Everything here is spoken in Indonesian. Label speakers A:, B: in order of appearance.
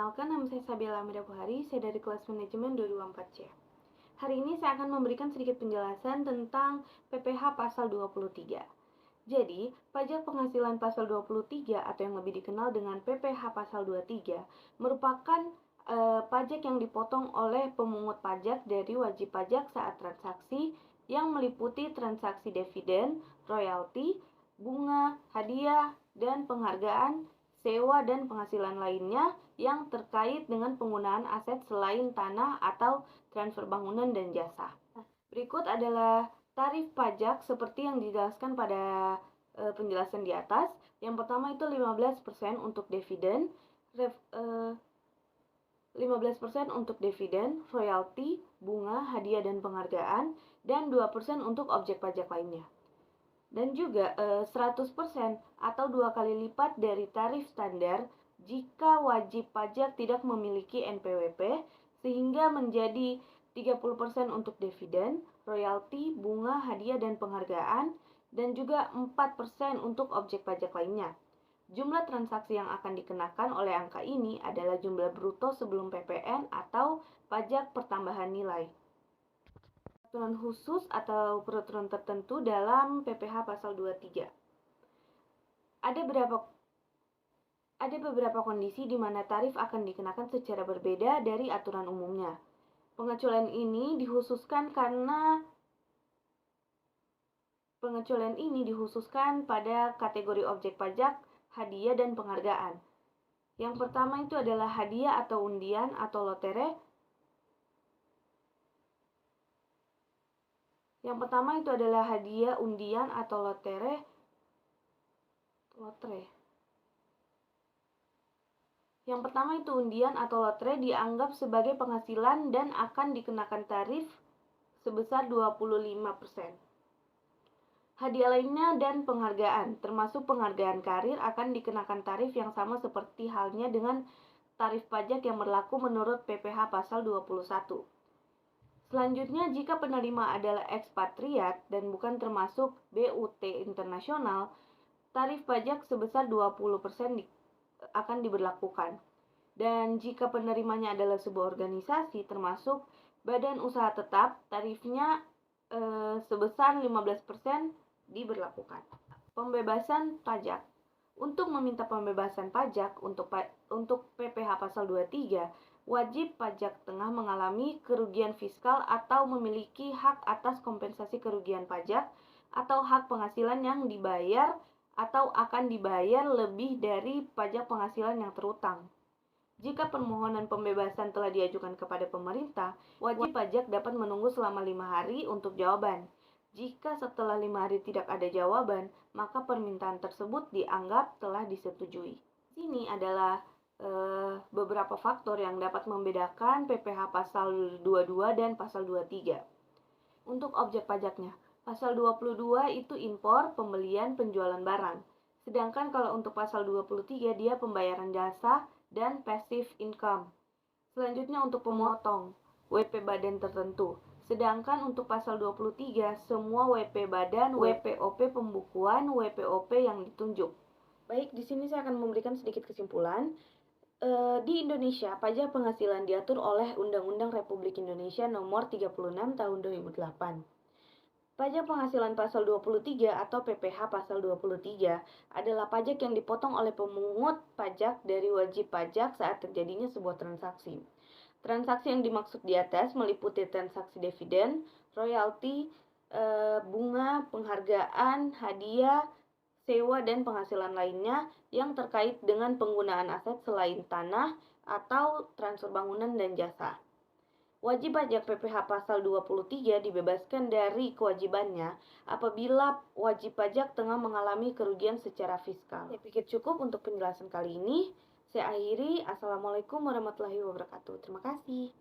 A: Perkenalkan, nama saya Sabila Amira Buhari, saya dari kelas manajemen 224C. Hari ini saya akan memberikan sedikit penjelasan tentang PPh pasal 23. Jadi, pajak penghasilan pasal 23 atau yang lebih dikenal dengan PPh pasal 23 merupakan pajak yang dipotong oleh pemungut pajak dari wajib pajak saat transaksi yang meliputi transaksi dividen, royalti, bunga, hadiah, dan penghargaan, sewa, dan penghasilan lainnya yang terkait dengan penggunaan aset selain tanah atau transfer bangunan dan jasa. Berikut adalah tarif pajak seperti yang dijelaskan pada penjelasan di atas. Yang pertama itu 15% untuk dividen, 15% untuk dividen, royalti, bunga, hadiah, dan penghargaan, dan 2% untuk objek pajak lainnya. Dan juga 100% atau 2 kali lipat dari tarif standar jika wajib pajak tidak memiliki NPWP, sehingga menjadi 30% untuk dividen, royalti, bunga, hadiah, dan penghargaan, dan juga 4% untuk objek pajak lainnya. Jumlah transaksi yang akan dikenakan oleh angka ini adalah jumlah bruto sebelum PPN atau pajak pertambahan nilai. Peraturan khusus atau peraturan tertentu dalam PPh pasal 23. Ada beberapa kondisi di mana tarif akan dikenakan secara berbeda dari aturan umumnya. Pengecualian ini dikhususkan pada kategori objek pajak, hadiah, dan penghargaan. Yang pertama itu adalah hadiah atau undian atau lotre. Yang pertama itu adalah hadiah, undian, atau lotre. Yang pertama itu undian atau lotre dianggap sebagai penghasilan dan akan dikenakan tarif sebesar 25%. Hadiah lainnya dan penghargaan, termasuk penghargaan karir, akan dikenakan tarif yang sama seperti halnya dengan tarif pajak yang berlaku menurut PPh pasal 21. Selanjutnya, jika penerima adalah ekspatriat dan bukan termasuk BUT internasional, tarif pajak sebesar 20% akan diberlakukan. Dan jika penerimanya adalah sebuah organisasi termasuk badan usaha tetap, tarifnya sebesar 15% diberlakukan. Pembebasan pajak. Untuk meminta pembebasan pajak untuk PPh pasal 23, wajib pajak tengah mengalami kerugian fiskal atau memiliki hak atas kompensasi kerugian pajak atau hak penghasilan yang dibayar atau akan dibayar lebih dari pajak penghasilan yang terutang. Jika permohonan pembebasan telah diajukan kepada pemerintah, wajib pajak dapat menunggu selama 5 hari untuk jawaban. Jika setelah 5 hari tidak ada jawaban, maka permintaan tersebut dianggap telah disetujui. Sini adalah beberapa faktor yang dapat membedakan PPh pasal 22 dan pasal 23. Untuk objek pajaknya, pasal 22 itu impor, pembelian, penjualan barang. Sedangkan kalau untuk pasal 23 dia pembayaran jasa dan passive income. Selanjutnya untuk pemotong, WP badan tertentu. Sedangkan untuk pasal 23 semua WP badan, WPOP pembukuan, WPOP yang ditunjuk. Baik, di sini saya akan memberikan sedikit kesimpulan. Di Indonesia, pajak penghasilan diatur oleh Undang-Undang Republik Indonesia Nomor 36 Tahun 2008. Pajak penghasilan pasal 23 atau PPh pasal 23 adalah pajak yang dipotong oleh pemungut pajak dari wajib pajak saat terjadinya sebuah transaksi. Transaksi yang dimaksud di atas meliputi transaksi dividen, royalti, bunga, penghargaan, hadiah, sewa, dan penghasilan lainnya yang terkait dengan penggunaan aset selain tanah atau transfer bangunan dan jasa. Wajib pajak PPh pasal 23 dibebaskan dari kewajibannya apabila wajib pajak tengah mengalami kerugian secara fiskal. Saya pikir cukup untuk penjelasan kali ini. Saya akhiri. Assalamualaikum warahmatullahi wabarakatuh. Terima kasih.